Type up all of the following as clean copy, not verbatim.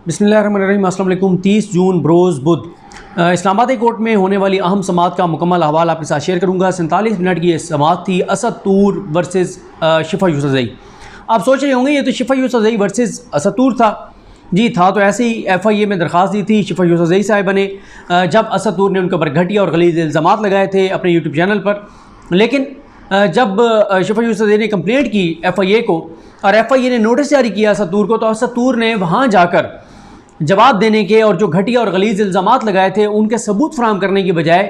बिस्मिल्लाहिर्रहमानिर्रहीम। अस्सलाम वालेकुम। 30 जून बरोज़ बुध इस्लामाबाद कोर्ट में होने वाली अहम समाअत का मुकम्मल अहवाल आपके साथ शेयर करूँगा। 47 मिनट की ये समाअत थी, असद तूर वर्सेस शिफा यूसुफ़ज़ई। आप सोच रहे होंगे ये तो शिफा यूसुफ़ज़ई वर्सेस असद तूर था। जी था, तो ऐसे ही FIA में दरख्वास्त दी थी शिफा यूसुफ़ज़ई साहिबा ने, जब असद तूर ने उनके ऊपर घटिया और गलीज़ इल्ज़ामात लगाए थे अपने यूट्यूब चैनल पर। लेकिन जब शिफा यूसुफ़ज़ई ने कंप्लेंट की FIA को और FIA ने नोटिस जारी किया असद तूर को, तो असद तूर ने वहाँ जाकर जवाब देने के और जो घटिया और गलीज़ इल्ज़ामात लगाए थे उनके सबूत फराहम करने की बजाय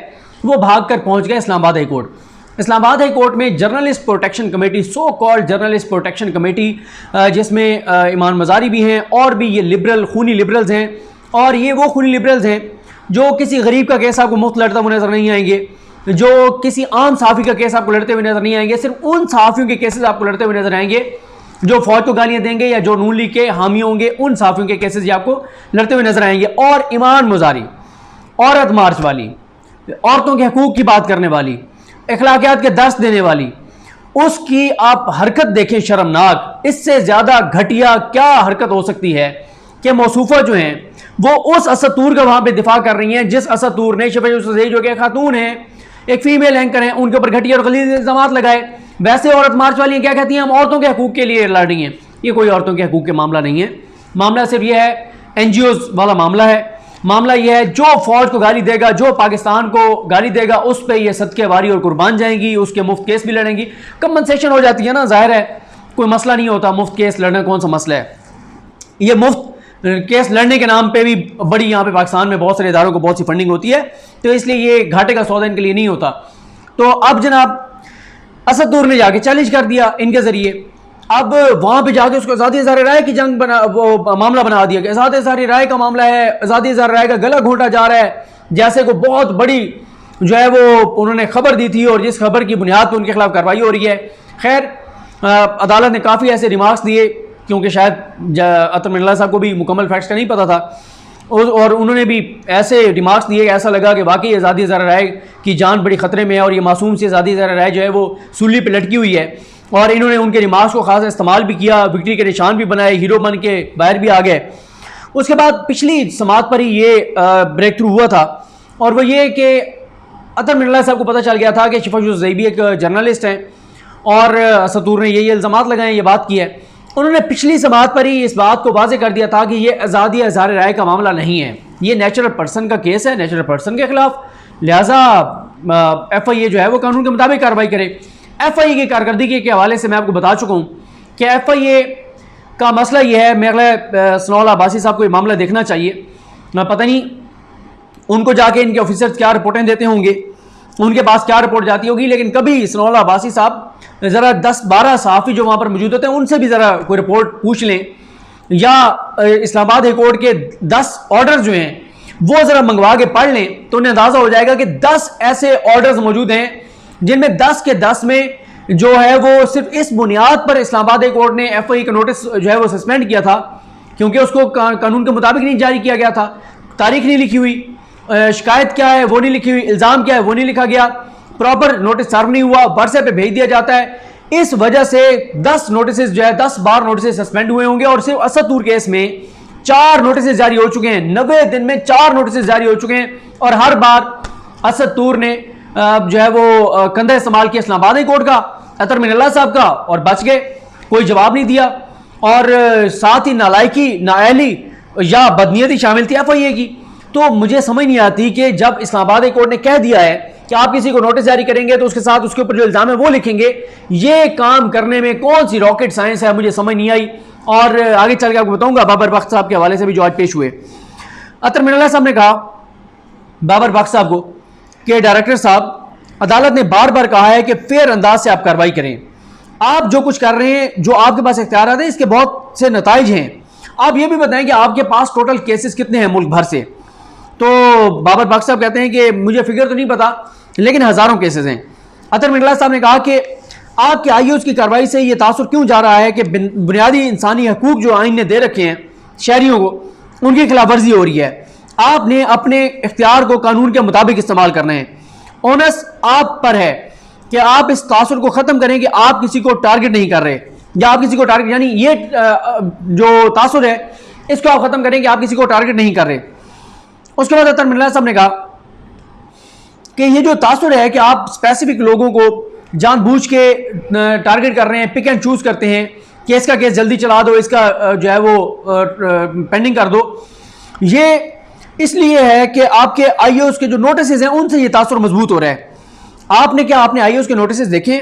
वो भाग कर पहुँच गए Islamabad high court. Islamabad high court में journalist protection committee, so called journalist protection committee, जिसमें इमान मज़ारी भी हैं और भी ये लिबरल खूनी लिबरल्स हैं, और ये वो खूनी लिबरल्स हैं जो किसी गरीब का केस आपको मुफ्त लड़ता हुआ नज़र नहीं आएंगे, जो किसी आम सहाफ़ी का केस आपको लड़ते हुए नज़र नहीं आएंगे। सिर्फ उन सहाफ़ियों के केसेस आपको लड़ते हुए नज़र आएंगे जो फौज को गालियां देंगे या जो नून लीग के हामी होंगे, उन सहाफ़ियों के केसेस ये आपको लड़ते हुए नजर आएंगे। और ईमान मुजारी, औरत मार्च वाली, औरतों के हकूक़ की बात करने वाली, अखलाकियात के दर्स देने वाली, उसकी आप हरकत देखें शर्मनाक। इससे ज़्यादा घटिया क्या हरकत हो सकती है कि मौसूफ़ा जो हैं वो उस असद तूर का वहाँ पर दिफा कर रही हैं जिस असद तूर ने शिफा यूसुफ़ज़ई जो कि खातून हैं, एक फीमेल एंकर हैं, उनके ऊपर घटिया और गलीज़ इल्ज़ामात लगाए। वैसे औरत मार्च वाली क्या कहती हैं, हम औरतों के हकूक़ के लिए लड़ रही हैं। ये कोई औरतों के हकूक़ के मामला नहीं है, मामला सिर्फ ये है NGOs वाला मामला है। मामला ये है जो फौज को गाली देगा, जो पाकिस्तान को गाली देगा, उस पर ये सदके वारी और कुर्बान जाएंगी, उसके मुफ्त केस भी लड़ेंगी। कंपनसेशन हो जाती है ना, जाहिर है कोई मसला नहीं होता। मुफ्त केस लड़ना कौन सा मसला है। ये मुफ्त केस लड़ने के नाम पे भी बड़ी यहाँ पे पाकिस्तान में बहुत सारे इदारों को बहुत सी फंडिंग होती है, तो इसलिए ये घाटे का सौदा इनके लिए नहीं होता। तो अब जनाब असद तूर ने जाके चैलेंज कर दिया इनके जरिए। अब वहां पे जाके उसको आज़ादी इज़हार राय की जंग बना, वो मामला बना दिया कि आज़ादी इज़हार राय का मामला है, आज़ादी इज़हार राय का गला घोंटा जा रहा है, जैसे को बहुत बड़ी जो है वो उन्होंने खबर दी थी और जिस खबर की बुनियाद पर उनके खिलाफ कार्रवाई हो रही है। खैर अदालत ने काफ़ी ऐसे रिमार्क्स दिए, क्योंकि शायद अतर मिर्ज़ा साहब को भी मुकम्मल फैक्ट्स का नहीं पता था, और उन्होंने भी ऐसे रिमार्क्स दिए कि ऐसा लगा कि वाकई आज़ादी इज़हार राय की जान बड़ी ख़तरे में है और ये मासूम सी आज़ादी इज़हार राय जो है वो सूली पे लटकी हुई है। और इन्होंने उनके रिमार्क्स को खासा इस्तेमाल भी किया, विक्ट्री के निशान भी बनाए, हीरो बन के बाहर भी आ गए। उसके बाद पिछली समाअत पर ही ये ब्रेक थ्रू हुआ था, और वो ये कि अतर मिर्ज़ा साहब को पता चल गया था कि शिफा यूसुफ़ज़ई भी एक जर्नलिस्ट हैं और असद तूर ने ये इल्ज़ामात लगाए, ये बात की है। उन्होंने पिछली समाअत पर ही इस बात को वाज़े कर दिया था कि ये आज़ादी इज़हार राय का मामला नहीं है, ये नेचुरल पर्सन का केस है, नेचुरल पर्सन के खिलाफ, लिहाजा FIA जो है वो कानून के मुताबिक कार्रवाई करे। FIA की कारकर्दगी के हवाले से मैं आपको बता चुका हूँ कि FIA का मसला ये है, मेरे सनौल अब्बासी साहब को ये मामला देखना चाहिए। पता नहीं उनको जाके इनके ऑफिसर्स क्या रिपोर्टें देते होंगे, उनके पास क्या रिपोर्ट जाती होगी, लेकिन कभी सनौल अब्बासी साहब ज़रा 10-12 सहाफ़ी जो वहाँ पर मौजूद होते हैं उनसे भी ज़रा कोई रिपोर्ट पूछ लें, या इस्लामाबाद हाई कोर्ट के 10 ऑर्डर जो हैं वो ज़रा मंगवा के पढ़ लें, तो उन्हें अंदाज़ा हो जाएगा कि 10 ऐसे ऑर्डर्स मौजूद हैं जिनमें 10 के 10 में जो है वो सिर्फ इस बुनियाद पर इस्लामाबाद हाई कोर्ट ने FIA का नोटिस जो है वो सस्पेंड किया था, क्योंकि उसको कानून के मुताबिक नहीं जारी किया गया था, तारीख नहीं लिखी हुई, शिकायत क्या है वो नहीं लिखी हुई, इल्ज़ाम क्या है वो नहीं लिखा गया, प्रॉपर नोटिस सर्व नहीं हुआ, व्हाट्सएप पे भेज दिया जाता है। इस वजह से 10 नोटिस जो है 10 बार नोटिस सस्पेंड हुए होंगे, और सिर्फ असद तूर केस में 4 नोटिस जारी हो चुके हैं। 90 दिन में 4 नोटिस जारी हो चुके हैं, और हर बार असद तूर ने जो है वो कंधा इस्तेमाल किया इस्लामाबाद हाई कोर्ट का, अतर मिर्ज़ा साहब का, और बच गए, कोई जवाब नहीं दिया। और साथ ही नालायकी, नाअहली या बदनीयती शामिल थी FIA की। तो मुझे समझ नहीं आती कि जब इस्लामाबाद हाई कोर्ट ने कह दिया है कि आप किसी को नोटिस जारी करेंगे तो उसके साथ उसके ऊपर जो इल्ज़ाम है वो लिखेंगे, ये काम करने में कौन सी रॉकेट साइंस है, मुझे समझ नहीं आई। और आगे चल के आपको बताऊंगा बाबर बख्श साहब के हवाले से भी जो आज पेश हुए। अतर मिर्ज़ा साहब ने कहा बाबर बख्श साहब को कि डायरेक्टर साहब, अदालत ने बार बार कहा है कि फेयर अंदाज से आप कार्रवाई करें, आप जो कुछ कर रहे हैं, जो आपके पास इख्तियार हैं, इसके बहुत से नताइज हैं, आप ये भी बताएं कि आपके पास टोटल केसेस कितने हैं मुल्क भर से। तो बाबर बख्श साहब कहते हैं कि मुझे फिगर तो नहीं पता, लेकिन हज़ारों केसेस हैं। अतर मिर्ज़ा साहब ने कहा कि आपके IOs की कार्रवाई से ये तासुर क्यों जा रहा है कि बुनियादी इंसानी हकूक़ जो आइन ने दे रखे हैं शहरियों को, उनकी खिलाफ वर्जी हो रही है। आपने अपने इख्तियार को कानून के मुताबिक इस्तेमाल करना है। ओनस आप पर है कि आप इस तासुर को ख़त्म करें कि आप किसी को टारगेट नहीं कर रहे, या आप किसी को टारगेट, यानी ये जो तासुर है इसको आप ख़त्म करें कि आप किसी को टारगेट नहीं कर रहे। उसके बाद अतर मिर्ज़ा साहब ने कहा कि ये जो तासुर है कि आप स्पेसिफिक लोगों को जानबूझ के टारगेट कर रहे हैं, पिक एंड चूज़ करते हैं कि इसका केस जल्दी चला दो, इसका जो है वो पेंडिंग कर दो, ये इसलिए है कि आपके आईओएस के जो नोटिस हैं उनसे ये तासुर मजबूत हो रहा है। आपने क्या, आपने आईओएस के नोटिस देखे?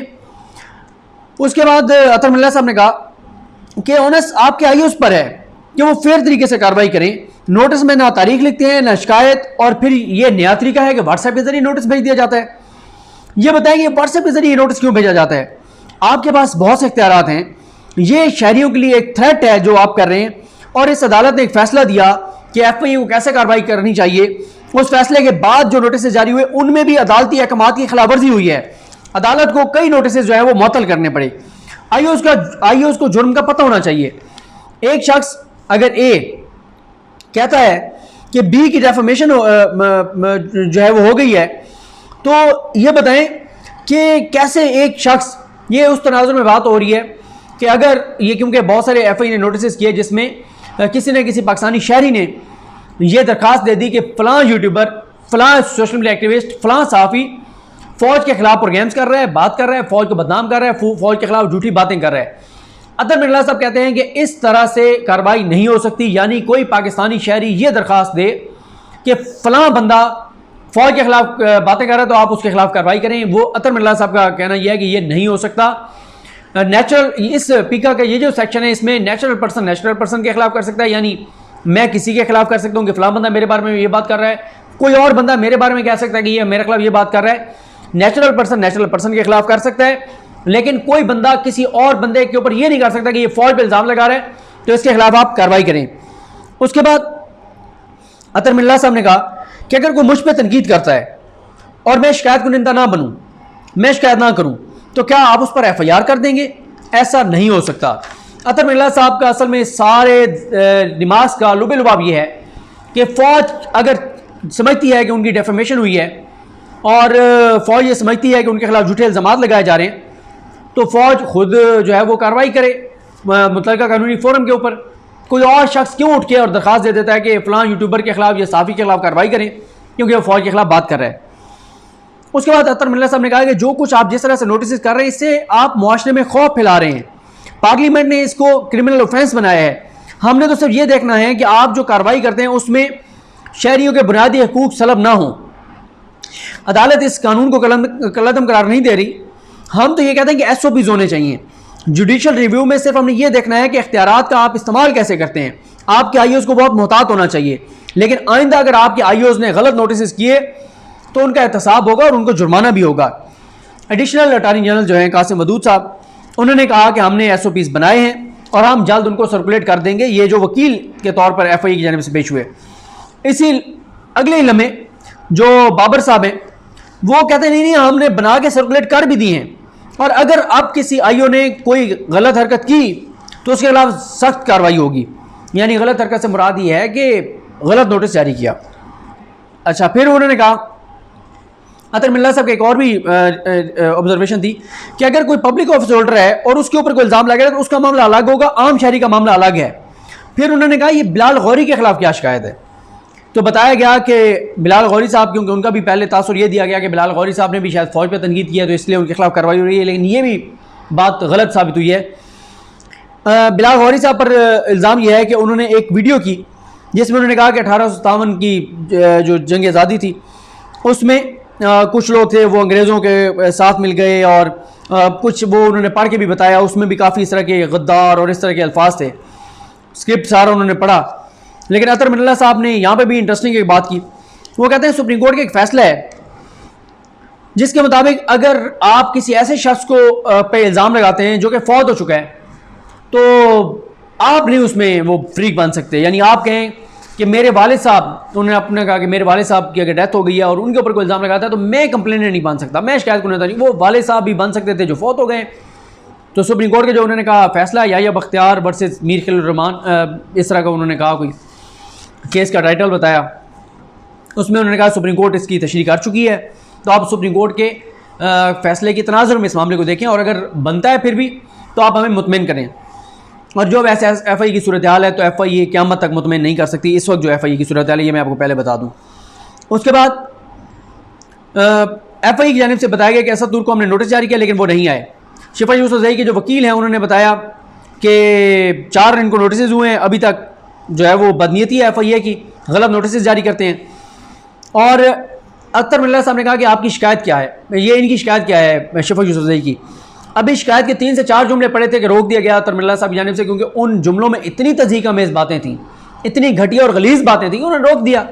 उसके बाद अतर मिर्ज़ा साहब ने कहा कि ऑनस आपके आईओएस पर है कि वो फेयर तरीके से कार्रवाई करें। नोटिस में ना तारीख लिखते हैं ना शिकायत, और फिर ये नया तरीका है कि व्हाट्सएप के जरिए नोटिस भेज दिया जाता है। ये बताएं कि व्हाट्सएप के जरिए नोटिस क्यों भेजा जाता है? आपके पास बहुत से इख्तियारात हैं, ये शहरियों के लिए एक थ्रेट है जो आप कर रहे हैं। और इस अदालत ने एक फैसला दिया कि एफआईए को कैसे कार्रवाई करनी चाहिए। उस फैसले के बाद जो नोटिस जारी हुए उनमें भी अदालती अहकामात की खिलाफवर्जी हुई है। अदालत को कई नोटिस जो है वो मुअत्तल करने पड़े। आईओएस को जुर्म का पता होना चाहिए। एक शख्स अगर ए कहता है कि बी की डेफामेशन जो है वो हो गई है, तो ये बताएं कि कैसे एक शख्स, ये उस तनाजुर में बात हो रही है कि अगर ये, क्योंकि बहुत सारे एफआईए ने नोटिस किए जिसमें किसी ने, किसी पाकिस्तानी शहरी ने ये दरख्वास्त दे दी कि फ़लाँ यूट्यूबर, फ़लाँ सोशल मीडिया एक्टिविस्ट, फ़लाँ सहाफ़ी फ़ौज के खिलाफ प्रोग्राम्स कर रहा है, बात कर रहा है, फ़ौज को बदनाम कर रहा है, फ़ौज के खिलाफ झूठी बातें कर रहा है। अतर मिर्ज़ा साहब कहते हैं कि इस तरह से कार्रवाई नहीं हो सकती। यानी कोई पाकिस्तानी शहरी ये दरख्वास्त दे कि फ़लाँ बंदा फ़ौज के खिलाफ बातें कर रहा है तो आप उसके खिलाफ कार्रवाई करें, वो अतर मिर्ज़ा साहब का कहना यह है कि ये नहीं हो सकता। नेचुरल, इस पीका का ये जो सेक्शन है इसमें नेचुरल पर्सन के खिलाफ कर सकता है। यानी मैं किसी के खिलाफ कर सकता हूँ कि फ़लाँ बंदा मेरे बारे में ये बात कर रहा है, कोई और बंदा मेरे बारे में कह सकता है कि ये मेरे खिलाफ ये बात कर रहा है। नेचुरल पर्सन के खिलाफ कर सकता है, लेकिन कोई बंदा किसी और बंदे के ऊपर ये नहीं कर सकता कि ये फौज पे इल्ज़ाम लगा रहा है तो इसके खिलाफ आप कार्रवाई करें। उसके बाद अतर मिर्ज़ा साहब ने कहा कि अगर कोई मुझ पर तनकीद करता है और मैं शिकायत कुनिंदा ना बनूं, मैं शिकायत ना करूं, तो क्या आप उस पर एफआईआर कर देंगे? ऐसा नहीं हो सकता। अतर मिर्ज़ा साहब का असल में सारे दिमाग का लुबे लुबाब ये है कि फ़ौज अगर समझती है कि उनकी डेफेमेशन हुई है और फ़ौज ये समझती है कि उनके खिलाफ झूठे इल्ज़ामात लगाए जा रहे हैं, तो फ़ौज खुद जो है वो कार्रवाई करे मुतल्लिका कानूनी फोरम के ऊपर। कोई और शख्स क्यों उठ के और दरख्वास्त दे देता है कि फ़लाँ यूट्यूबर के खिलाफ या सहाफ़ी के खिलाफ कार्रवाई करें क्योंकि वो फ़ौज के खिलाफ बात कर रहा है। उसके बाद अतर मिर्ज़ा साहब ने कहा कि जो कुछ आप जिस तरह से नोटिस कर रहे हैं इससे आप मुआशरे में खौफ फैला रहे हैं। पार्लियामेंट ने इसको क्रिमिनल ऑफेंस बनाया है। हमने तो सिर्फ ये देखना है कि आप जो कार्रवाई करते हैं उसमें शहरियों के बुनियादी हकूक़ सलब ना हों। अदालत इस कानून को कलअदम करार नहीं दे रही। हम तो ये कहते हैं कि एसओपीज़ होने चाहिए। जुडिशल रिव्यू में सिर्फ हमने ये देखना है कि इख्तियारात का आप इस्तेमाल कैसे करते हैं। आपके आईओएस को बहुत मोहतात होना चाहिए, लेकिन आइंदा अगर आपके आईओएस ने गलत नोटिस किए तो उनका एहतसाब होगा और उनको जुर्माना भी होगा। एडिशनल अटॉर्नी जनरल जो हैं कासिम मदूद साहब, उन्होंने कहा कि हमने एसओपीज़ बनाए हैं और हम जल्द उनको सर्कुलेट कर देंगे। ये जो वकील के तौर पर एफआईए की जानिब से पेश हुए, इसी अगले लम्हे जो बाबर साहब हैं वो कहते नहीं हमने बना के सर्कुलेट कर भी दिए हैं, और अगर अब किसी आईओ ने कोई गलत हरकत की तो उसके खिलाफ सख्त कार्रवाई होगी। यानी गलत हरकत से मुराद ये है कि गलत नोटिस जारी किया। अच्छा, फिर उन्होंने कहा, अतर मिर्ज़ा साहब की एक और भी ऑब्जर्वेशन थी कि अगर कोई पब्लिक ऑफिस होल्डर है और उसके ऊपर कोई इल्ज़ाम लगे तो उसका मामला अलग होगा, आम शहरी का मामला अलग है। फिर उन्होंने कहा ये बिलाल गौरी के खिलाफ क्या शिकायत है, तो बताया गया कि बिलाल गौरी साहब, क्योंकि उनका भी पहले तासुर ये दिया गया कि बिलाल गौरी साहब ने भी शायद फ़ौज पर तनकीद किया तो इसलिए उनके खिलाफ कार्रवाई हो रही है, लेकिन ये भी बात गलत साबित हुई है। बिलाल गौरी साहब पर इल्ज़ाम यह है कि उन्होंने एक वीडियो की जिसमें उन्होंने कहा कि 1857 की जो जंग आज़ादी थी उसमें कुछ लोग थे वो अंग्रेज़ों के साथ मिल गए, और कुछ वो उन्होंने पढ़ के भी बताया, उसमें भी काफ़ी इस तरह के गद्दार और इस तरह के अल्फाज थे। स्क्रिप्ट सारा उन्होंने पढ़ा। लेकिन अतर मिर्ज़ा साहब ने यहाँ पे भी इंटरेस्टिंग एक बात की। वो कहते हैं सुप्रीम कोर्ट का एक फ़ैसला है जिसके मुताबिक अगर आप किसी ऐसे शख्स को पे इल्ज़ाम लगाते हैं जो कि फौत हो चुका है तो आप नहीं उसमें वो फ्रीक बन सकते। यानी आप कहें कि मेरे वालिद साहब, उन्होंने अपने कहा कि मेरे वालिद साहब की अगर डेथ हो गई है और उनके ऊपर कोई इल्ज़ाम लगाता है तो मैं कंप्लेनेंट नहीं बन सकता, मैं शिकायत करने नहीं। वो वालिद साहब भी बन सकते थे जो फौत हो गए। तो सुप्रीम कोर्ट के जो उन्होंने कहा फैसला, याहिया बख्तियार वर्सेस मीर खलील रहमान, इस तरह का उन्होंने कहा, कोई केस का टाइटल बताया, उसमें उन्होंने कहा सुप्रीम कोर्ट इसकी तशरीह कर चुकी है। तो आप सुप्रीम कोर्ट के फैसले की तनाजुर में इस मामले को देखें और अगर बनता है फिर भी तो आप हमें मुतमिन करें। और जो वैसे FIA की सूरत हाल है तो FIA क़यामत तक मुतमईन नहीं कर सकती इस वक्त जो FIA की सूरत हाल है, ये मैं आपको पहले बता दूँ। उसके बाद FIA की जानिब से बताया गया कि असद तूर को हमने नोटिस जारी किया लेकिन वो नहीं आए। शिफा यूसुफ़ज़ई के जो वकील हैं उन्होंने बताया कि 4 इनको नोटिस हुए हैं, अभी तक जो है वो बदनीयती है FIA की, गलत नोटिस जारी करते हैं। और अख्तर मिल्ला साहब ने कहा कि आपकी शिकायत क्या है, ये इनकी शिकायत क्या है शिफा यूसुफ़ज़ई की। अभी शिकायत के 3 से 4 जुमले पड़े थे कि रोक दिया गया अख्तर मिल्ला साहब की जानिब से, क्योंकि उन जुमलों में इतनी तज़हीक आमेज़ बातें थीं, इतनी घटिया और गलीज़ बातें थीं, उन्होंने रोक दिया।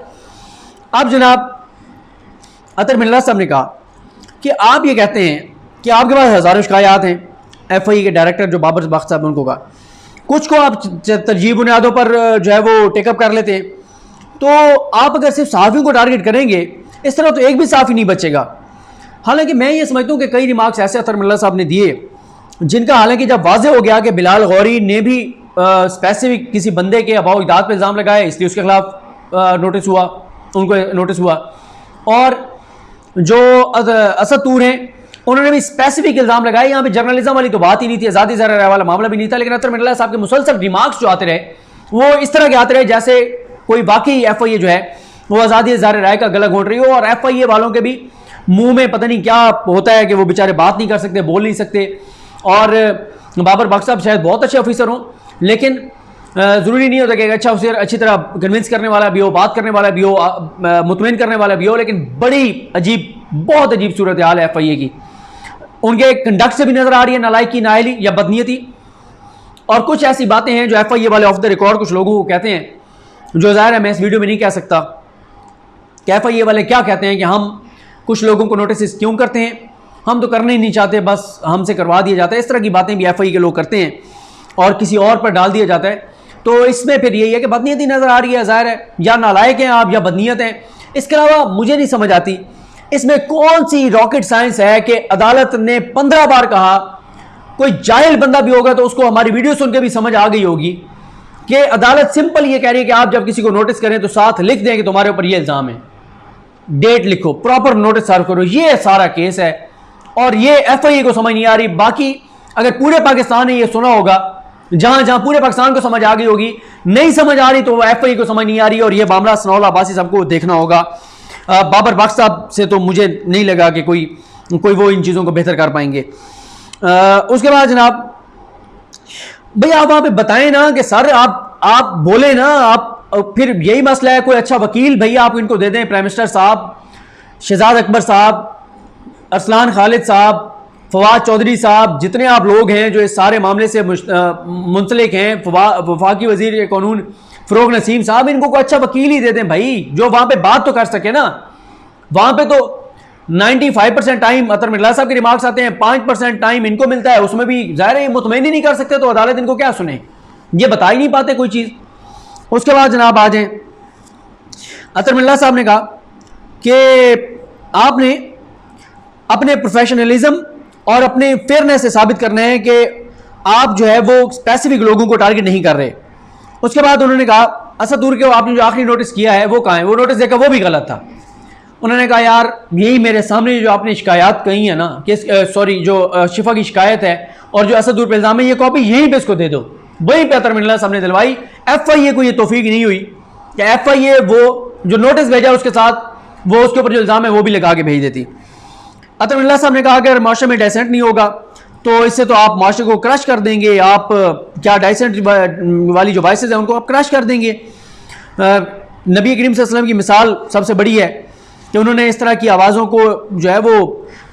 अब जनाब अख्तर मिल्ला साहब ने कहा कि आप ये कहते हैं कि आपके पास हज़ारों शिकायत हैं। FIA के डायरेक्टर जो बाबर बख्श साहब उनको कहा कुछ को आप तरजीह बुनियादों पर जो है वो टेकअप कर लेते हैं, तो आप अगर सिर्फ सहाफ़ियों को टारगेट करेंगे इस तरह तो एक भी सहाफ़ी नहीं बचेगा। हालांकि मैं ये समझता हूँ कि कई रिमार्क्स ऐसे अख्तर मिल्ला साहब ने दिए जिनका हालांकि जब वाज़ेह हो गया कि बिलाल गौरी ने भी स्पेसिफिक किसी बंदे के अभाव इदाद पर इल्ज़ाम लगाए इसलिए उसके खिलाफ नोटिस हुआ, उनको नोटिस हुआ। और जो असद तूर हैं उन्होंने भी स्पेसिफिक इल्ज़ाम लगाए। यहाँ पे जर्नलिज्म वाली तो बात ही नहीं थी, आज़ादी ज़रा राय वाला मामला भी नहीं था, लेकिन अख्तर मिल्ला साहब के मुसलसल रिमार्क्स जो आते रहे वो इस तरह के आते रहे जैसे कोई वाकई FIA जो है वो आज़ादी ज़रा राय का गला घोंट रही हो, और FIA वालों के भी मुंह में पता नहीं क्या होता है कि वो बेचारे बात नहीं कर सकते, बोल नहीं सकते। और बाबर बख्श साहब शायद बहुत अच्छे ऑफिसर हों, लेकिन ज़रूरी नहीं होता कि अच्छा ऑफिसर अच्छी तरह कन्विंस करने वाला भी हो, बात करने वाला भी हो, मुतमईन करने वाला भी हो, लेकिन बड़ी अजीब, बहुत अजीब सूरत हाल है FIA की। उनके कंडक्ट से भी नजर आ रही है नालायकी, नाअहली या बदनीयती। और कुछ ऐसी बातें हैं जो FIA वाले ऑफ द रिकॉर्ड कुछ लोगों को कहते हैं, जो ज़ाहिर है मैं इस वीडियो में नहीं कह सकता कि FIA वाले क्या कहते हैं कि हम कुछ लोगों को नोटिस क्यों करते हैं, हम तो करना ही नहीं चाहते, बस हमसे करवा दिया जाता है। इस तरह की बातें भी FIA के लोग करते हैं और किसी और पर डाल दिया जाता है। तो इसमें फिर यही है कि बदनीयती नज़र आ रही है, ज़ाहिर है या नालायक हैं आप या बदनीयत हैं। इसके अलावा मुझे नहीं समझ आती इसमें कौन सी रॉकेट साइंस है कि अदालत ने 15 बार कहा, कोई जाहिल बंदा भी होगा तो उसको हमारी वीडियो सुन के भी समझ आ गई होगी कि अदालत सिंपल ये कह रही है कि आप जब किसी को नोटिस करें तो साथ लिख दें कि तुम्हारे ऊपर ये इल्ज़ाम है, डेट लिखो, प्रॉपर नोटिस सर्व करो। ये सारा केस है और ये FIA को समझ नहीं आ रही। बाकी अगर पूरे पाकिस्तान ने ये सुना होगा, जहां जहां पूरे पाकिस्तान को समझ आ गई होगी, नहीं समझ आ रही तो वो FIA को समझ नहीं आ रही। और ये मामला सनाउल अब्बासी साहब को देखना होगा। बाबर बख्श साहब से तो मुझे नहीं लगा कि कोई वो इन चीज़ों को बेहतर कर पाएंगे। उसके बाद जनाब भैया आप वहाँ पे बताएं ना कि सर आप बोले ना, आप फिर यही मसला है, कोई अच्छा वकील भैया आप इनको दे दें, प्राइम मिनिस्टर साहब, शहजाद अकबर साहब, अरसलान खालिद साहब, फवाद चौधरी साहब, जितने आप लोग हैं जो इस सारे मामले से मुंसलिक हैं, वफाकी वजीर कानून फ़रोग नसीम साहब, इनको कोई अच्छा वकील ही दे दें भाई, जो वहाँ पे बात तो कर सके ना। वहाँ पे तो 95% टाइम अख्तर मिल्ला साहब के रिमार्क्स आते हैं, 5% टाइम इनको मिलता है, उसमें भी ज़ाहिर है मुतमईन ही नहीं कर सकते तो अदालत इनको क्या सुने, ये बता ही नहीं पाते कोई चीज़। उसके बाद जनाब आ जाएँ, अख्तर मिल्ला साहब ने कहा कि आपने अपने प्रोफेशनलिज्म और अपने फेयरनेस से साबित करना है कि आप जो है वो स्पेसिफिक लोगों को टारगेट नहीं कर रहे। उसके बाद उन्होंने कहा असद तूर के आपने जो आखिरी नोटिस किया है वो कहाँ है, वो नोटिस देखा वो भी गलत था। उन्होंने कहा यार यही मेरे सामने जो आपने शिकायत कही है ना कि सॉरी जो शिफा की शिकायत है और जो असद तूर पर इल्ज़ाम है, ये कॉपी यहीं पे इसको दे दो। वहीं पे अख्तर मिल्ला साहब ने दिलवाई। FIA को ये तौफीक नहीं हुई कि FIA वो जो नोटिस भेजा उसके साथ वो उसके ऊपर जो इल्ज़ाम है वो भी लगा के भेज देती। अख्तर मिल्ला साहब ने कहा कि अगर माशरे में डिसेंट नहीं होगा तो इससे तो आप माशरे को क्रश कर देंगे, आप क्या डिसेंट वाली जो वॉइसेस हैं उनको आप क्रश कर देंगे। नबी करीम सल्लल्लाहु अलैहि वसल्लम की मिसाल सबसे बड़ी है कि उन्होंने इस तरह की आवाज़ों को जो है वो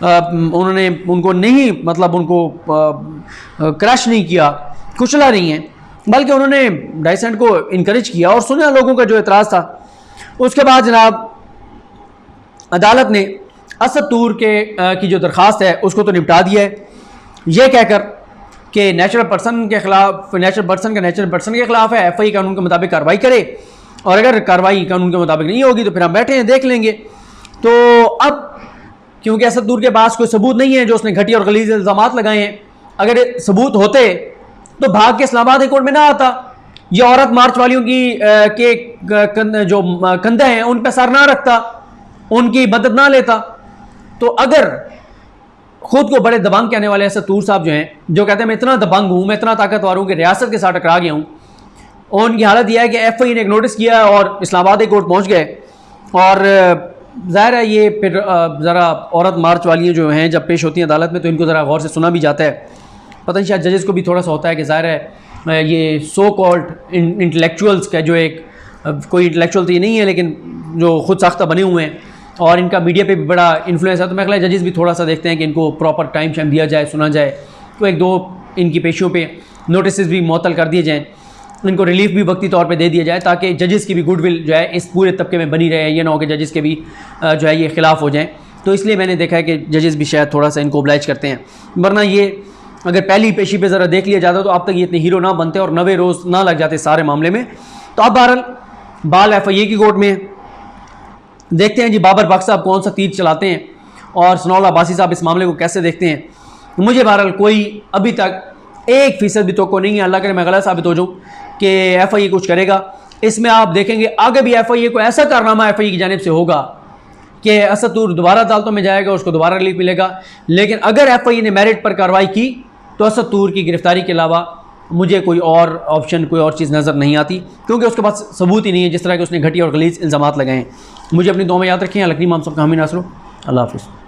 उन्होंने उनको नहीं मतलब उनको क्रश नहीं किया, कुचला नहीं है, बल्कि उन्होंने डिसेंट को इनकरेज किया और सुना लोगों का जो एतराज़ था। उसके बाद जनाब अदालत ने असद तूर की जो दरख्वास्त है उसको तो निपटा दिया है, ये कहकर कि नेचुरल पर्सन के खिलाफ, नेचुरल पर्सन के खिलाफ है, FIA कानून के मुताबिक कार्रवाई करे, और अगर कार्रवाई कानून के मुताबिक नहीं होगी तो फिर हम बैठे हैं देख लेंगे। तो अब क्योंकि असद तूर के पास कोई सबूत नहीं है जो उसने घटिया और गलीज़ इल्ज़ामात लगाए हैं, अगर सबूत होते तो भाग के इस्लामाबाद कोर्ट में ना आता, ये औरत मार्च वालियों की के जो कंधे हैं उन पर सर ना रखता, उनकी मदद ना लेता। तो अगर खुद को बड़े दबंग कहने वाले असद तूर साहब जो हैं, जो कहते हैं मैं इतना दबंग हूँ, मैं इतना ताकतवर हूँ कि रियासत के साथ टकरा गया हूँ, और उनकी हालत यह है कि FI ने एक नोटिस किया और इस्लामाबाद कोर्ट पहुँच गए। और ज़ाहिर है ये फिर ज़रा औरत मार्च वाली जो हैं जब पेश होती हैं अदालत में तो इनको ज़रा गौर से सुना भी जाता है। पता नहीं शायद जजेस को भी थोड़ा सा होता है कि ज़ाहिर है ये सो कॉल्ड इंटेलेक्चुअल्स का जो एक कोई इंटेलेक्चुअल तो ये नहीं है लेकिन जो खुद साख्ता बने हुए हैं और इनका मीडिया पे भी बड़ा इन्फ्लुएंस है, तो मैं ख्याल जजेस भी थोड़ा सा देखते हैं कि इनको प्रॉपर टाइम शाइम दिया जाए, सुना जाए, तो एक दो इनकी पेशियों पे नोटिस भी मुअत्तल कर दिए जाएँ, इनको रिलीफ भी वक्ती तौर पे दे दिया जाए ताकि जजेस की भी गुडविल जो है इस पूरे तबके में बनी रहे। ये ना हो कि जजेस के भी जो है ये ख़िलाफ़ हो जाएँ। तो इसलिए मैंने देखा है कि जजेस भी शायद थोड़ा सा इनको ओब्लाइज करते हैं, वरना ये अगर पहली पेशी पे ज़रा देख लिया जाता तो अब तक ये इतने हीरो ना बनते और 90 रोज़ ना लग जाते सारे मामले में। तो अब बहरहाल बाल FIA की कोर्ट में देखते हैं जी बाबर बख्श साहब कौन सा तीर चलाते हैं और सनाउल्लाह अब्बासी साहब इस मामले को कैसे देखते हैं। मुझे बहरहाल कोई अभी तक 1% भी तो नहीं है, अल्लाह करे मैं गलत साबित हो जाऊँ कि FIA कुछ करेगा। इसमें आप देखेंगे आगे भी FIA को ऐसा कारनामा FIA की जानिब से होगा कि असद तूर दोबारा अदालतों में जाएगा, उसको दोबारा रिलीफ मिलेगा। लेकिन अगर FIA ने मेरिट पर कार्रवाई की तो असद तूर की गिरफ्तारी के अलावा मुझे कोई और ऑप्शन, कोई और चीज़ नज़र नहीं आती, क्योंकि उसके पास सबूत ही नहीं है जिस तरह के उसने घटिया और गलीज़ इल्ज़ामात लगाए हैं। मुझे अपनी दुआ में याद रखें। लकनी माम सब का हामी नासरो। अल्लाह हाफ़िज़।